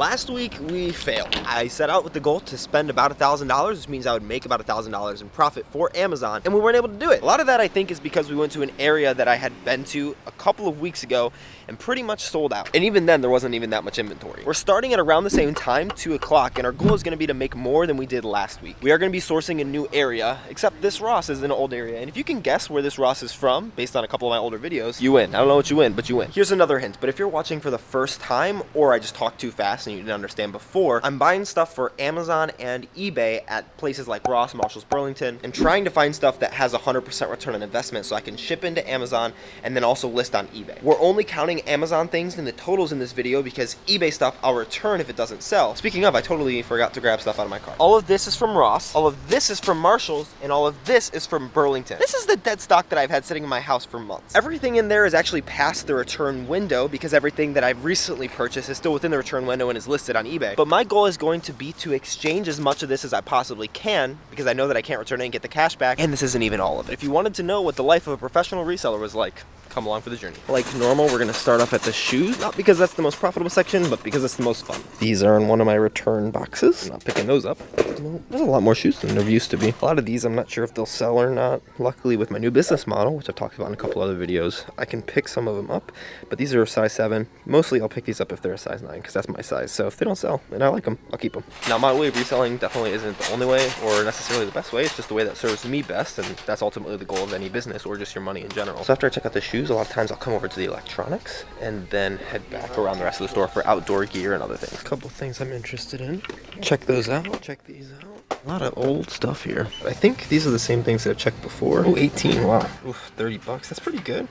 Last week we failed. I set out with the goal to spend about $1,000, which means I would make about $1,000 in profit for Amazon, and we weren't able to do it. A lot of that I think is because we went to an area that I had been to a couple of weeks ago and pretty much sold out. And even then there wasn't even that much inventory. We're starting at around the same time, 2 o'clock, and our goal is going to be to make more than we did last week. We are going to be sourcing a new area, except this Ross is an old area, and if you can guess where this Ross is from, based on a couple of my older videos, you win. I don't know what you win, but you win. Here's another hint, but if you're watching for the first time, or I just talked too fast and you didn't understand before, I'm buying stuff for Amazon and eBay at places like Ross, Marshalls, Burlington, and trying to find stuff that has 100% return on investment so I can ship into Amazon and then also list on eBay. We're only counting Amazon things in the totals in this video because eBay stuff I'll return if it doesn't sell. Speaking of, I totally forgot to grab stuff out of my car. All of this is from Ross, all of this is from Marshalls, and all of this is from Burlington. This is the dead stock that I've had sitting in my house for months. Everything in there is actually past the return window because everything that I've recently purchased is still within the return window and is listed on eBay. But my goal is going to be to exchange as much of this as I possibly can because I know that I can't return it and get the cash back, and this isn't even all of it. If you wanted to know what the life of a professional reseller was like, come along for the journey. Like normal, we're gonna start off at the shoes, not because that's the most profitable section, but because it's the most fun. These are in one of my return boxes. I'm not picking those up. There's a lot more shoes than there used to be. A lot of these, I'm not sure if they'll sell or not. Luckily, with my new business model, which I've talked about in a couple other videos, I can pick some of them up, but these are a size 7. Mostly, I'll pick these up if they're a size 9, because that's my size. So if they don't sell, and I like them, I'll keep them. Now, my way of reselling definitely isn't the only way, or necessarily the best way. It's just the way that serves me best, and that's ultimately the goal of any business, or just your money in general. So after I check out the shoes, a lot of times I'll come over to the electronics and then head back around the rest of the store for outdoor gear and other things. A couple things I'm interested in. Check those out. Check these out. A lot of old stuff here. I think these are the same things that I've checked before. Oh, 18. Wow. Oof, 30 bucks. That's pretty good.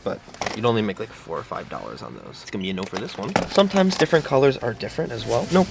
But you'd only make like $4 or $5 on those. It's gonna be a no for this one. Sometimes different colors are different as well. Nope.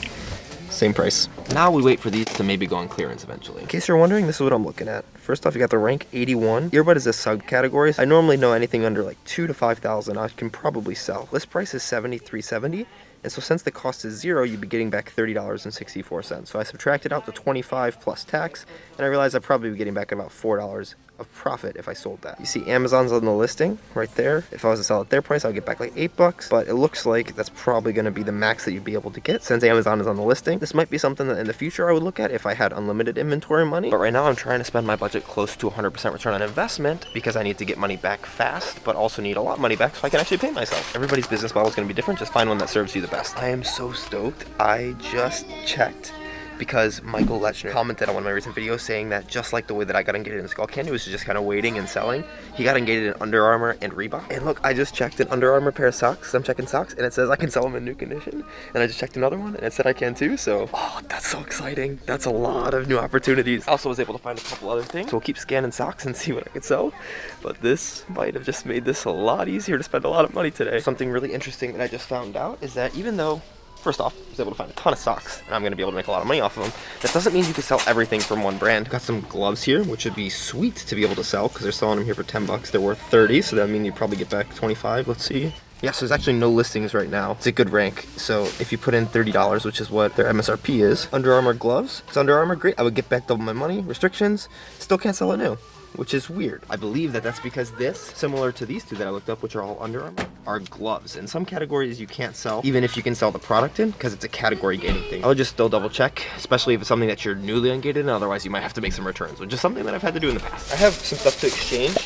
Same price. Now we wait for these to maybe go on clearance eventually. In case you're wondering, this is what I'm looking at. First off, you got the rank 81. Earbud is a subcategory. I normally know anything under like 2,000 to 5,000 I can probably sell. List price is $73.70. And so since the cost is 0, you'd be getting back $30.64. So I subtracted out the 25 plus tax, and I realized I'd probably be getting back about $4 of profit if I sold that. You see Amazon's on the listing right there. If I was to sell at their price, I'll get back like $8, but it looks like that's probably gonna be the max that you'd be able to get since Amazon is on the listing. This might be something that in the future I would look at if I had unlimited inventory money, but right now I'm trying to spend my budget close to 100% return on investment because I need to get money back fast, but also need a lot of money back so I can actually pay myself. Everybody's business model is gonna be different. Just find one that serves you the best. I am so stoked. I just checked because Michael Lechner commented on one of my recent videos saying that just like the way that I got ungated in Skull Candy was just kind of waiting and selling, he got ungated in Under Armour and Reebok. And look, I just checked an Under Armour pair of socks. I'm checking socks and it says I can sell them in new condition. And I just checked another one and it said I can too. So, oh, that's so exciting. That's a lot of new opportunities. I also was able to find a couple other things. So we'll keep scanning socks and see what I could sell. But this might have just made this a lot easier to spend a lot of money today. Something really interesting that I just found out is that even though first off, I was able to find a ton of socks, and I'm going to be able to make a lot of money off of them. That doesn't mean you can sell everything from one brand. Got some gloves here, which would be sweet to be able to sell, because they're selling them here for 10 bucks. They're worth 30, so that means you probably get back 25. Let's see. Yeah, so there's actually no listings right now. It's a good rank. So if you put in $30, which is what their MSRP is, Under Armour gloves, it's Under Armour, great. I would get back double my money. Restrictions, still can't sell it new, which is weird. I believe that that's because this, similar to these two that I looked up, which are all Under Armour, are gloves. In some categories you can't sell, even if you can sell the product in, because it's a category gating thing. I would just still double check, especially if it's something that you're newly ungated in, otherwise you might have to make some returns, which is something that I've had to do in the past. I have some stuff to exchange.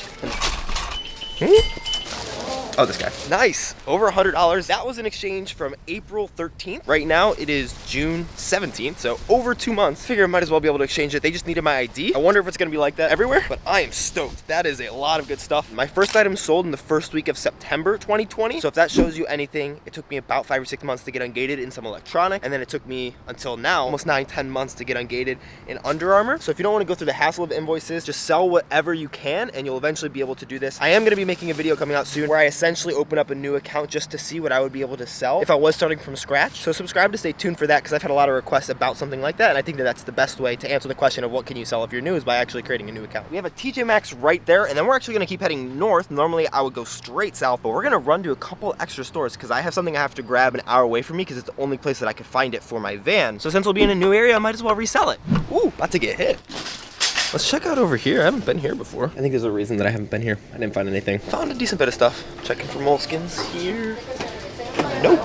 Oh, this guy. Nice. Over $100. That was an exchange from April 13th. Right now, it is June 17th, so over 2 months. Figure I might as well be able to exchange it. They just needed my ID. I wonder if it's going to be like that everywhere, but I am stoked. That is a lot of good stuff. My first item sold in the first week of September 2020. So if that shows you anything, it took me about 5 or 6 months to get ungated in some electronic, and then it took me until now, almost 9-10 months to get ungated in Under Armour. So if you don't want to go through the hassle of invoices, just sell whatever you can, and you'll eventually be able to do this. I am going to be making a video coming out soon where I essentially open up a new account just to see what I would be able to sell if I was starting from scratch. So subscribe to stay tuned for that, because I've had a lot of requests about something like that, and I think that that's the best way to answer the question of what can you sell if you're new, is by actually creating a new account. We have a TJ Maxx right there, and then we're actually going to keep heading north. Normally I would go straight south, but we're going to run to a couple extra stores because I have something I have to grab an hour away from me because it's the only place that I could find it for my van. So since we'll be in a new area, I might as well resell it. Ooh, about to get hit. Let's check out over here. I haven't been here before. I think there's a reason that I haven't been here. I didn't find anything. Found a decent bit of stuff. Checking for moleskins here. Nope.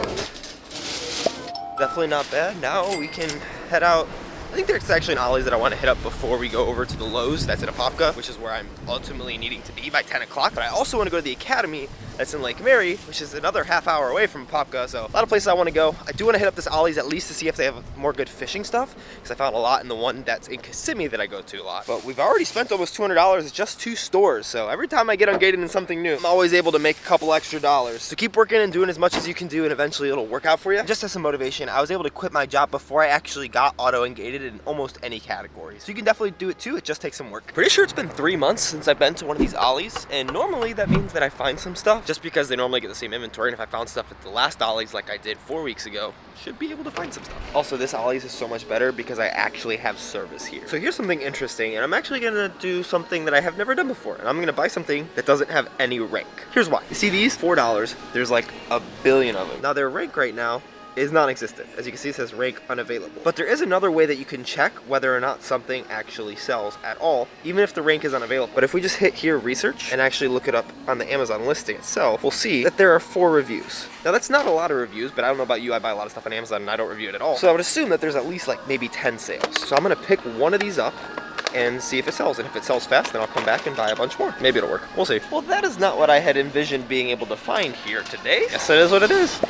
Definitely not bad. Now we can head out. I think there's actually an Ollies that I want to hit up before we go over to the Lowe's that's in Apopka, which is where I'm ultimately needing to be by 10 o'clock. But I also want to go to the Academy that's in Lake Mary, which is another half hour away from Apopka. So a lot of places I want to go. I do want to hit up this Ollies at least to see if they have more good fishing stuff, because I found a lot in the one that's in Kissimmee that I go to a lot. But we've already spent almost $200 at just 2 stores. So every time I get ungated in something new, I'm always able to make a couple extra dollars. So keep working and doing as much as you can do, and eventually it'll work out for you. Just as some motivation, I was able to quit my job before I actually got auto ungated in almost any category. So you can definitely do it too. It just takes some work. Pretty sure it's been 3 months since I've been to one of these Ollies, and normally that means that I find some stuff just because they normally get the same inventory. And if I found stuff at the last Ollies like I did 4 weeks ago, should be able to find some stuff. Also, this Ollies is so much better because I actually have service here. So here's something interesting, and I'm actually gonna do something that I have never done before, and I'm gonna buy something that doesn't have any rank. Here's why. You see these? $4. There's like a billion of them. Now their rank right now is non-existent. As you can see, it says rank unavailable. But there is another way that you can check whether or not something actually sells at all, even if the rank is unavailable. But if we just hit here research and actually look it up on the Amazon listing itself, we'll see that there are 4 reviews. Now that's not a lot of reviews, but I don't know about you, I buy a lot of stuff on Amazon and I don't review it at all. So I would assume that there's at least like maybe 10 sales. So I'm gonna pick one of these up and see if it sells. And if it sells fast, then I'll come back and buy a bunch more. Maybe it'll work. We'll see. Well, that is not what I had envisioned being able to find here today. Yes, it is what it is.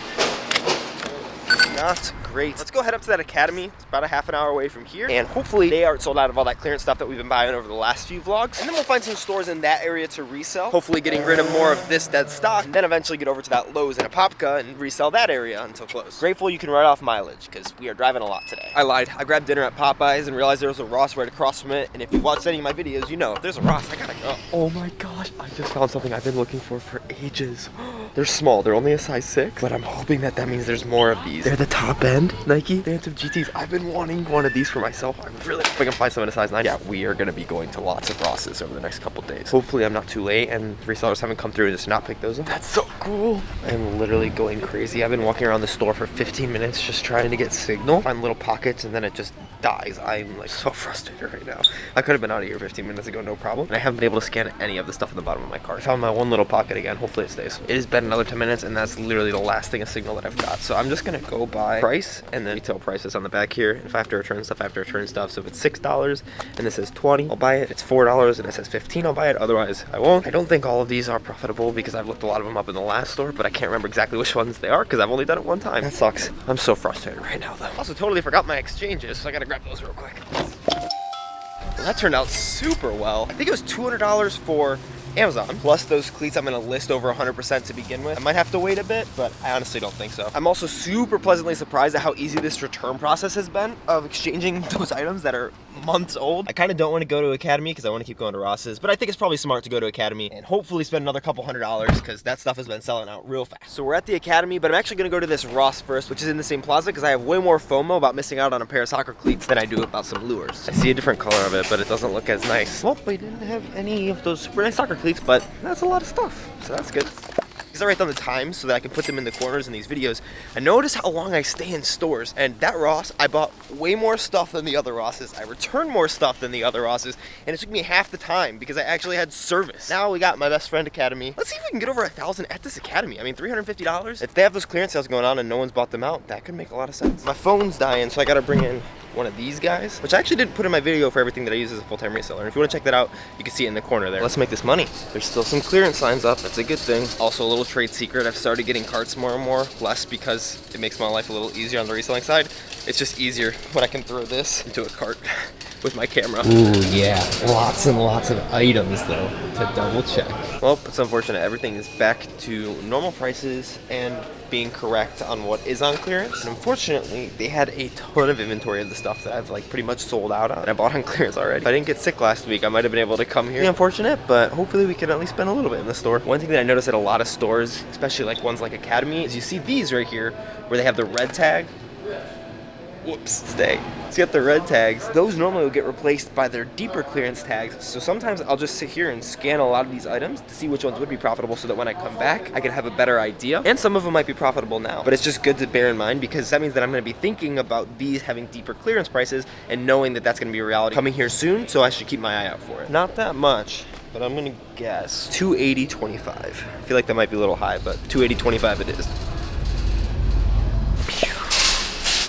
Not great. Let's go head up to that Academy. It's about a half an hour away from here, and hopefully they aren't sold out of all that clearance stuff that we've been buying over the last few vlogs. And then we'll find some stores in that area to resell, hopefully getting rid of more of this dead stock, and then eventually get over to that Lowe's in Apopka and resell that area until close. Grateful you can write off mileage, because we are driving a lot today. I lied. I grabbed dinner at Popeyes and realized there was a Ross right across from it, and if you watched any of my videos, you know if there's a Ross, I gotta go. Oh my gosh, I just found something I've been looking for ages. They're small. They're only a size 6, but I'm hoping that means there's more of these. They're the top end Nike Phantom GTs. I've been wanting one of these for myself. I really hope I can find some in a size 9. Yeah, we are gonna be going to lots of Rosses over the next couple days. Hopefully I'm not too late and resellers haven't come through and just not picked those up. That's so cool. I'm literally going crazy. I've been walking around the store for 15 minutes just trying to get signal, find little pockets, and then it just dies. I'm like so frustrated right now. I could have been out of here 15 minutes ago, no problem. And I haven't been able to scan any of the stuff in the bottom of my cart. I found my one little pocket again. Hopefully it stays. It has been another 10 minutes, and that's literally the last thing of signal that I've got. So I'm just gonna go by price and then retail prices on the back here. If I have to return stuff, I have to return stuff. So if it's $6 and it says 20, I'll buy it. If it's $4 and it says 15, I'll buy it. Otherwise, I won't. I don't think all of these are profitable because I've looked a lot of them up in the last store, but I can't remember exactly which ones they are because I've only done it one time. That sucks. I'm so frustrated right now though. Also totally forgot my exchanges, so I gotta grab those real quick. Well, that turned out super well. I think it was $200 for Amazon, plus those cleats I'm gonna list over 100% to begin with. I might have to wait a bit, but I honestly don't think so. I'm also super pleasantly surprised at how easy this return process has been of exchanging those items that are months old. I kind of don't want to go to Academy because I want to keep going to Ross's, but I think it's probably smart to go to Academy and hopefully spend another couple $100 because that stuff has been selling out real fast. So we're at the Academy, but I'm actually gonna go to this Ross first, which is in the same plaza because I have way more FOMO about missing out on a pair of soccer cleats than I do about some lures. I see a different color of it, but it doesn't look as nice. Well, we didn't have any of those super nice soccer cleats, but that's a lot of stuff, so that's good. Because I write down the times so that I can put them in the corners in these videos. I notice how long I stay in stores, and that Ross, I bought way more stuff than the other Rosses. I returned more stuff than the other Rosses, and it took me half the time because I actually had service. Now we got my best friend Academy. Let's see if we can get over 1,000 at this Academy. I mean, $350. If they have those clearance sales going on and no one's bought them out, that could make a lot of sense. My phone's dying, so I gotta bring in one of these guys, which I actually didn't put in my video for everything that I use as a full-time reseller. And if you want to check that out, you can see it in the corner there. Let's make this money. There's still some clearance signs up. That's a good thing. Also, a little trade secret. I've started getting carts more and more, less because it makes my life a little easier on the reselling side. It's just easier when I can throw this into a cart with my camera. Ooh, yeah. Lots and lots of items, though, to double check. Well, it's unfortunate. Everything is back to normal prices and being correct on what is on clearance. And unfortunately, they had a ton of inventory of the stuff that I've like pretty much sold out on. I bought on clearance already. If I didn't get sick last week, I might have been able to come here. Unfortunate, but hopefully we can at least spend a little bit in the store. One thing that I noticed at a lot of stores, especially like ones like Academy, is you see these right here where they have the red tag. Whoops, stay. So you got the red tags. Those normally will get replaced by their deeper clearance tags. So sometimes I'll just sit here and scan a lot of these items to see which ones would be profitable so that when I come back, I can have a better idea. And some of them might be profitable now, but it's just good to bear in mind because that means that I'm gonna be thinking about these having deeper clearance prices and knowing that that's gonna be a reality coming here soon, so I should keep my eye out for it. Not that much, but I'm gonna guess $280.25. I feel like that might be a little high, but $280.25 it is.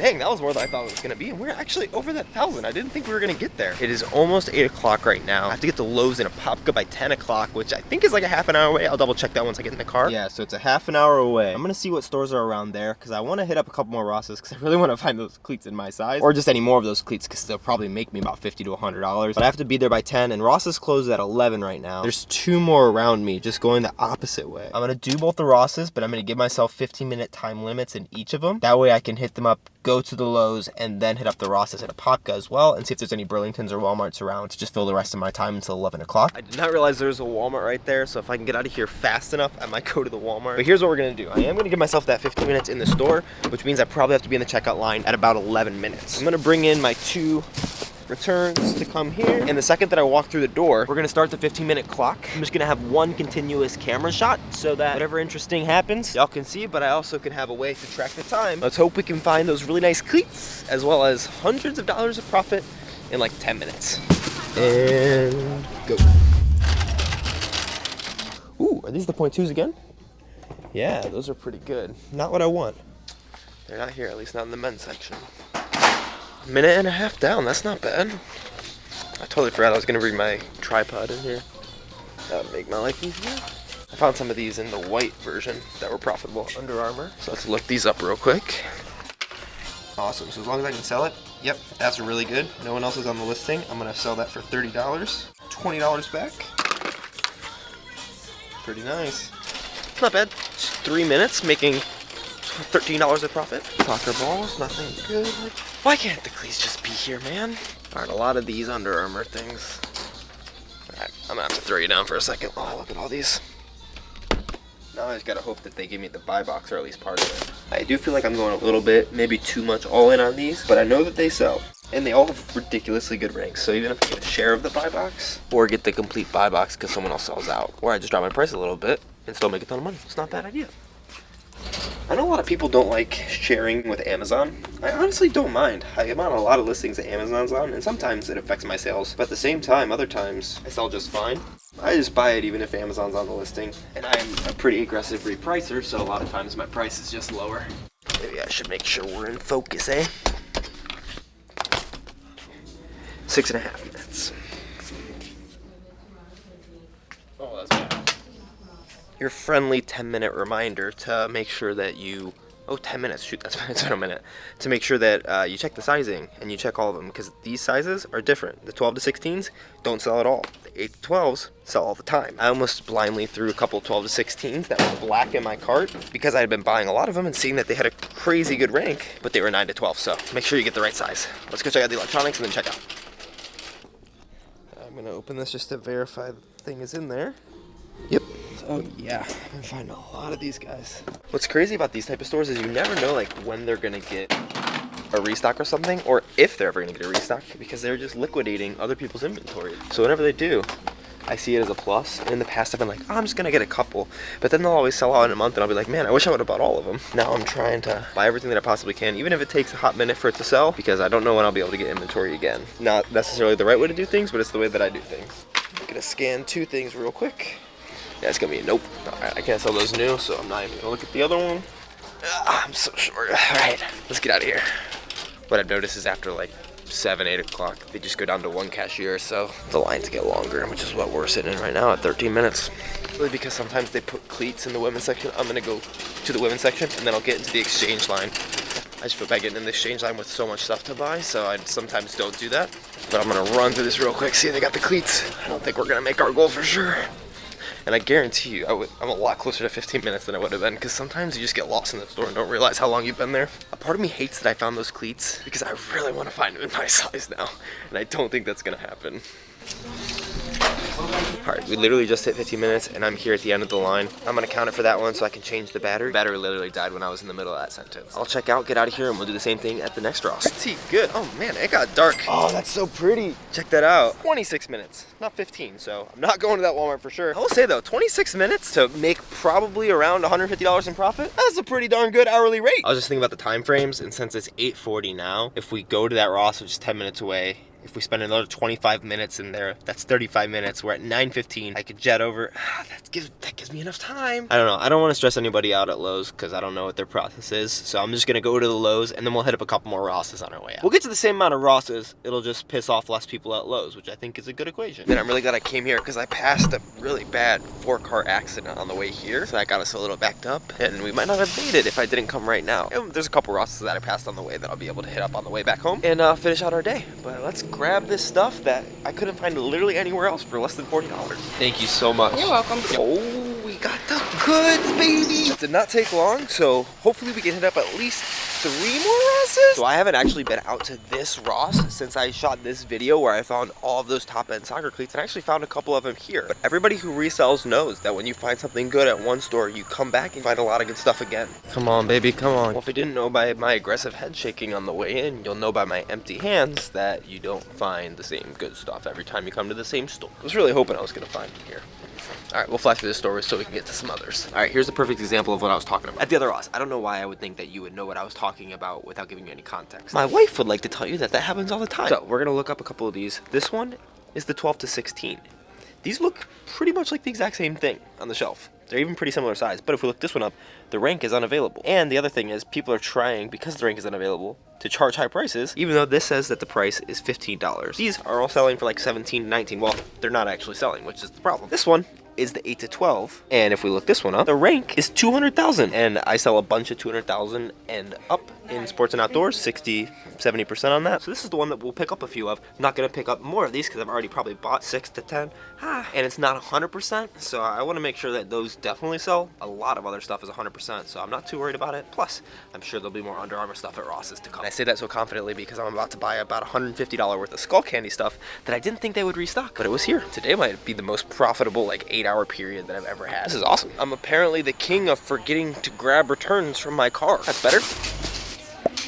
Dang, that was more than I thought it was gonna be. And we're actually over that 1,000. I didn't think we were gonna get there. It is almost 8 o'clock right now. I have to get to Lowe's in Apopka by 10 o'clock, which I think is like a half an hour away. I'll double check that once I get in the car. Yeah, so it's a half an hour away. I'm gonna see what stores are around there because I want to hit up a couple more Rosses because I really want to find those cleats in my size, or just any more of those cleats because they'll probably make me about $50 to $100. But I have to be there by 10, and Ross's closes at 11 right now. There's 2 more around me, just going the opposite way. I'm gonna do both the Rosses, but I'm gonna give myself 15-minute time limits in each of them. That way I can hit them up, go to the Lowe's, and then hit up the Rosses at Apopka as well, and see if there's any Burlingtons or Walmarts around to just fill the rest of my time until 11 o'clock. I did not realize there was a Walmart right there, so if I can get out of here fast enough, I might go to the Walmart. But here's what we're gonna do. I am gonna give myself that 15 minutes in the store, which means I probably have to be in the checkout line at about 11 minutes. I'm gonna bring in my 2 returns to come here, and the second that I walk through the door, we're gonna start the 15-minute clock. I'm just gonna have one continuous camera shot so that whatever interesting happens, y'all can see, but I also can have a way to track the time. Let's hope we can find those really nice cleats, as well as hundreds of dollars of profit in like 10 minutes. And go. Ooh, are these the .2s again? Yeah, those are pretty good. Not what I want. They're not here, at least not in the men's section. Minute and a half down, that's not bad. I totally forgot I was gonna bring my tripod in here. That would make my life easier. I found some of these in the white version that were profitable, Under Armour. So let's look these up real quick. Awesome, so as long as I can sell it, yep, that's really good. No one else is on the listing. I'm gonna sell that for $30. $20 back. Pretty nice. It's not bad. Just 3 minutes making $13 of profit. Soccer balls, nothing good. Why can't the cleats just be here, man? Alright, a lot of these Under Armour things. Alright, I'm gonna have to throw you down for a second while I look at all these. Now I just gotta hope that they give me the buy box, or at least part of it. I do feel like I'm going a little bit, maybe too much all in on these, but I know that they sell. And they all have ridiculously good ranks, so even if I get a share of the buy box, or get the complete buy box because someone else sells out, or I just drop my price a little bit and still make a ton of money, it's not a bad idea. I know a lot of people don't like sharing with Amazon. I honestly don't mind. I'm on a lot of listings that Amazon's on, and sometimes it affects my sales. But at the same time, other times, I sell just fine. I just buy it even if Amazon's on the listing. And I'm a pretty aggressive repricer, so a lot of times my price is just lower. Maybe I should make sure we're in focus, eh? 6.5 minutes. Oh, that's bad. Your friendly 10-minute reminder to make sure that you, 10 minutes, shoot, that's been a minute, to make sure that you check the sizing and you check all of them, because these sizes are different. The 12 to 16s don't sell at all. The 8 to 12s sell all the time. I almost blindly threw a couple 12 to 16s that were black in my cart because I had been buying a lot of them and seeing that they had a crazy good rank, but they were 9 to 12, so make sure you get the right size. Let's go check out the electronics and then check out. I'm gonna open this just to verify the thing is in there. Yep. Oh yeah, I'm finding a lot of these guys. What's crazy about these type of stores is you never know like when they're gonna get a restock or something, or if they're ever gonna get a restock, because they're just liquidating other people's inventory. So whenever they do, I see it as a plus. And in the past I've been like, I'm just gonna get a couple, but then they'll always sell out in a month and I'll be like, man, I wish I would have bought all of them. Now I'm trying to buy everything that I possibly can, even if it takes a hot minute for it to sell, because I don't know when I'll be able to get inventory again. Not necessarily the right way to do things, but it's the way that I do things. I'm gonna scan 2 things real quick. Yeah, it's gonna be a nope. Alright, I can't sell those new, so I'm not even gonna look at the other one. I'm so short. Alright, let's get out of here. What I've noticed is after like 7, 8 o'clock, they just go down to 1 cashier, so the lines get longer, which is what we're sitting in right now at 13 minutes. Really, because sometimes they put cleats in the women's section. I'm gonna go to the women's section, and then I'll get into the exchange line. I just feel bad getting in the exchange line with so much stuff to buy, so I sometimes don't do that. But I'm gonna run through this real quick, see if they got the cleats. I don't think we're gonna make our goal for sure. And I guarantee you, I'm a lot closer to 15 minutes than I would have been, because sometimes you just get lost in the store and don't realize how long you've been there. A part of me hates that I found those cleats, because I really want to find them in my size now, and I don't think that's going to happen. Alright, we literally just hit 15 minutes, and I'm here at the end of the line. I'm going to count it for that one so I can change the battery. The battery literally died when I was in the middle of that sentence. I'll check out, get out of here, and we'll do the same thing at the next Ross. Pretty good. Oh man, it got dark. Oh, that's so pretty. Check that out. 26 minutes, not 15, so I'm not going to that Walmart for sure. I will say though, 26 minutes to make probably around $150 in profit, that's a pretty darn good hourly rate. I was just thinking about the time frames, and since it's 8:40 now, if we go to that Ross, which is 10 minutes away, If we spend another 25 minutes in there, that's 35 minutes. We're at 9:15. I could jet over. That gives me enough time. I don't know. I don't want to stress anybody out at Lowe's because I don't know what their process is. So I'm just going to go to the Lowe's and then we'll hit up a couple more Rosses on our way out. We'll get to the same amount of Rosses. It'll just piss off less people at Lowe's, which I think is a good equation. And I'm really glad I came here because I passed a really bad 4-car accident on the way here. So that got us a little backed up and we might not have made it if I didn't come right now. And there's a couple Rosses that I passed on the way that I'll be able to hit up on the way back home and finish out our day. But let's grab this stuff that I couldn't find literally anywhere else for less than $40. Thank you so much. You're welcome. Oh, we got the goods, baby. It did not take long, so hopefully we can hit up at least 3 more Rosses. So I haven't actually been out to this Ross since I shot this video where I found all of those top-end soccer cleats, and I actually found a couple of them here. But everybody who resells knows that when you find something good at one store, you come back and find a lot of good stuff again. Come on, baby, come on. Well, if you didn't know by my aggressive head shaking on the way in, you'll know by my empty hands that you don't find the same good stuff every time you come to the same store. I was really hoping I was gonna find it here. All right, we'll flash through this store so we can get to some others. All right, here's a perfect example of what I was talking about. At the other Ross, I don't know why I would think that you would know what I was talking about without giving you any context. My wife would like to tell you that that happens all the time. So we're gonna look up a couple of these. This one is the 12 to 16. These look pretty much like the exact same thing on the shelf. They're even pretty similar size, but if we look this one up, the rank is unavailable. And the other thing is people are trying, because the rank is unavailable, to charge high prices, even though this says that the price is $15. These are all selling for like 17, 19. Well, they're not actually selling, which is the problem. This one is the 8 to 12, and if we look this one up, the rank is 200,000, and I sell a bunch of 200,000 and up in sports and outdoors, 60-70% on that. So this is the one that we'll pick up a few of. I'm not gonna pick up more of these because I've already probably bought 6 to 10, and it's not 100%, so I want to make sure that those definitely sell. A lot of other stuff is 100%, so I'm not too worried about it. Plus, I'm sure there'll be more Under Armour stuff at Ross's to come. And I say that so confidently because I'm about to buy about $150 worth of Skull Candy stuff that I didn't think they would restock, but it was here. Today might be the most profitable like 8-hour period that I've ever had. This is awesome. I'm apparently the king of forgetting to grab returns from my car. That's better.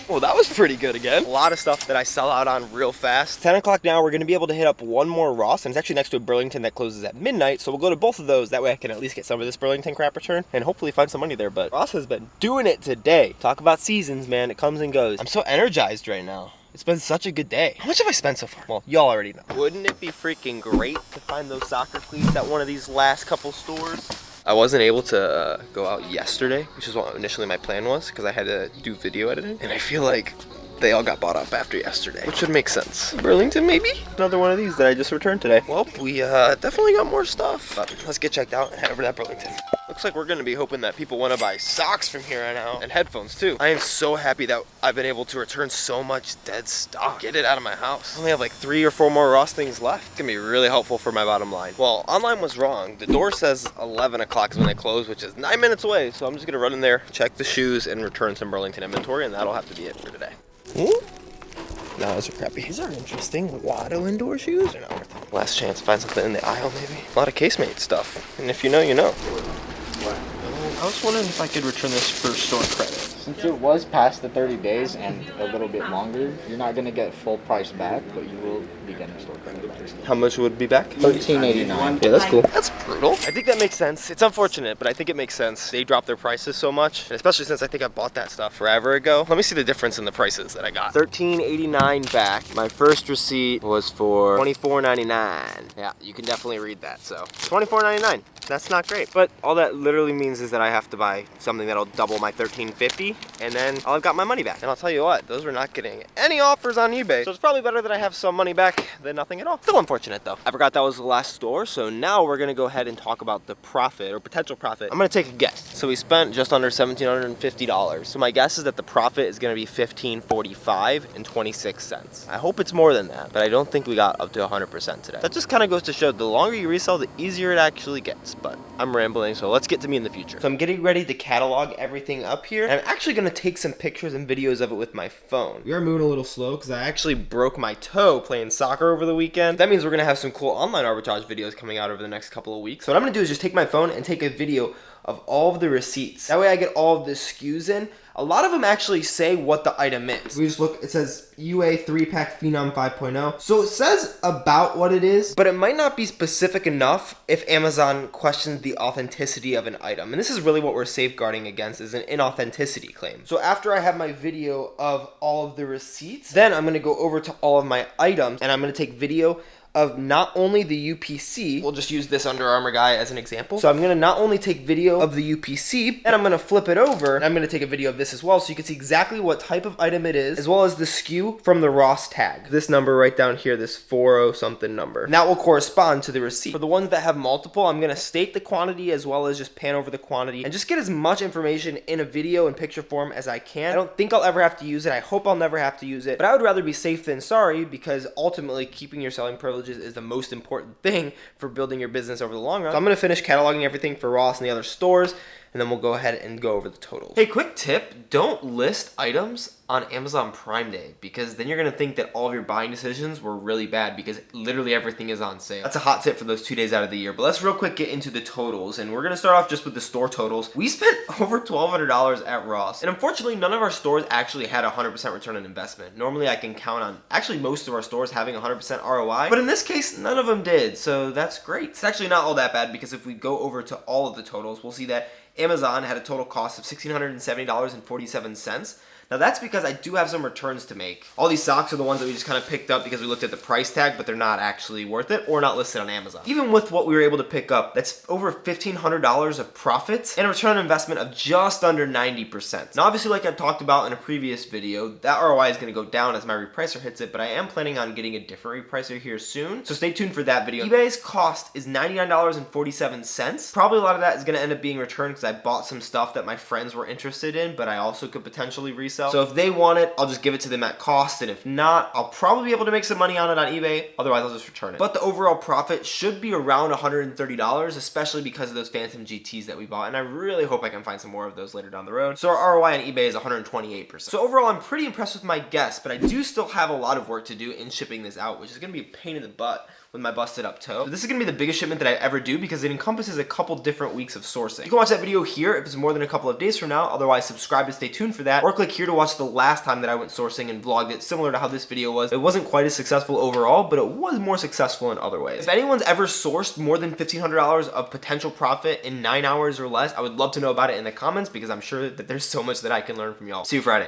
Well, that was pretty good again. A lot of stuff that I sell out on real fast. 10 o'clock now, we're gonna be able to hit up one more Ross, and it's actually next to a Burlington that closes at midnight, so we'll go to both of those. That way I can at least get some of this Burlington crap returned and hopefully find some money there. But Ross has been doing it today. Talk about seasons, man. It comes and goes. I'm so energized right now. It's been such a good day. How much have I spent so far? Well, y'all already know. Wouldn't it be freaking great to find those soccer cleats at one of these last couple stores? I wasn't able to go out yesterday, which is what initially my plan was, because I had to do video editing, and I feel like they all got bought up after yesterday, which would make sense. Burlington, maybe? Another one of these that I just returned today. Well, we definitely got more stuff. But let's get checked out and head over to that Burlington. Looks like we're gonna be hoping that people wanna buy socks from here on out, and headphones too. I am so happy that I've been able to return so much dead stock. Get it out of my house. I only have like 3 or 4 more Ross things left. It's gonna be really helpful for my bottom line. Well, online was wrong. The door says 11 o'clock is when they close, which is 9 minutes away. So I'm just gonna run in there, check the shoes, and return some Burlington inventory, and that'll have to be it for today. Ooh. No, those are crappy. These are interesting. Lotto indoor shoes are not worth it. Last chance to find something in the aisle, maybe. A lot of casemate stuff. And if you know, you know. I was wondering if I could return this for store credit. Since it was past the 30 days and a little bit longer, you're not going to get full price back, but you will be getting store credit back. How much would it be back? $13.89. Yeah, that's cool. That's brutal. I think that makes sense. It's unfortunate, but I think it makes sense. They dropped their prices so much, and especially since I think I bought that stuff forever ago. Let me see the difference in the prices that I got. $13.89 back. My first receipt was for $24.99. Yeah, you can definitely read that. So $24.99. That's not great, but all that literally means is that I have to buy something that'll double my $13.50, and then I'll have got my money back. And I'll tell you what, those were not getting any offers on eBay, so it's probably better that I have some money back than nothing at all. Still unfortunate though. I forgot that was the last store, so now we're gonna go ahead and talk about the profit or potential profit. I'm gonna take a guess. So we spent just under $1,750. So my guess is that the profit is gonna be $15.45 and 26 cents. I hope it's more than that, but I don't think we got up to 100% today. That just kind of goes to show the longer you resell, the easier it actually gets. But I'm rambling, so let's get to me in the future. So I'm getting ready to catalog everything up here, and I'm actually gonna take some pictures and videos of it with my phone. We are moving a little slow because I actually broke my toe playing soccer over the weekend. That means we're gonna have some cool online arbitrage videos coming out over the next couple of weeks. So what I'm gonna do is just take my phone and take a video of all of the receipts. That way I get all of the SKUs in. A lot of them actually say what the item is. We just look, it says UA 3-pack Phenom 5.0. So it says about what it is, but it might not be specific enough if Amazon questions the authenticity of an item. And this is really what we're safeguarding against, is an inauthenticity claim. So after I have my video of all of the receipts, then I'm gonna go over to all of my items and I'm gonna take video of not only the UPC, we'll just use this Under Armour guy as an example. So I'm gonna not only take video of the UPC, and I'm gonna flip it over, and I'm gonna take a video of this as well, so you can see exactly what type of item it is, as well as the SKU from the Ross tag. This number right down here, this 40 something number. And that will correspond to the receipt. For the ones that have multiple, I'm gonna state the quantity as well as just pan over the quantity, and just get as much information in a video and picture form as I can. I don't think I'll ever have to use it. I hope I'll never have to use it, but I would rather be safe than sorry, because ultimately keeping your selling privileges is the most important thing for building your business over the long run. So I'm going to finish cataloging everything for Ross and the other stores, and then we'll go ahead and go over the totals. Hey, quick tip, don't list items on Amazon Prime Day, because then you're going to think that all of your buying decisions were really bad because literally everything is on sale. That's a hot tip for those 2 days out of the year. But let's real quick get into the totals, and we're going to start off just with the store totals. We spent over $1,200 at Ross, and unfortunately none of our stores actually had a 100% return on investment. Normally I can count on actually most of our stores having 100% ROI, but in this case none of them did, so that's great. It's actually not all that bad, because if we go over to all of the totals, we'll see that Amazon had a total cost of $1,670.47. Now that's because I do have some returns to make. All these socks are the ones that we just kind of picked up because we looked at the price tag, but they're not actually worth it or not listed on Amazon. Even with what we were able to pick up, that's over $1,500 of profits and a return on investment of just under 90%. Now obviously, like I talked about in a previous video, that ROI is going to go down as my repricer hits it, but I am planning on getting a different repricer here soon, so stay tuned for that video. eBay's cost is $99.47. Probably a lot of that is going to end up being returned because I bought some stuff that my friends were interested in, but I also could potentially resell. So if they want it, I'll just give it to them at cost, and if not, I'll probably be able to make some money on it on eBay. Otherwise, I'll just return it. But the overall profit should be around $130, especially because of those Phantom GTs that we bought, and I really hope I can find some more of those later down the road. So our ROI on eBay is 128%. So overall, I'm pretty impressed with my guess, but I do still have a lot of work to do in shipping this out, which is going to be a pain in the butt with my busted up toe. So this is gonna be the biggest shipment that I ever do because it encompasses a couple different weeks of sourcing. You can watch that video here if it's more than a couple of days from now. Otherwise, subscribe to stay tuned for that, or click here to watch the last time that I went sourcing and vlogged it, similar to how this video was. It wasn't quite as successful overall, but it was more successful in other ways. If anyone's ever sourced more than $1,500 of potential profit in 9 hours or less, I would love to know about it in the comments, because I'm sure that there's so much that I can learn from y'all. See you Friday.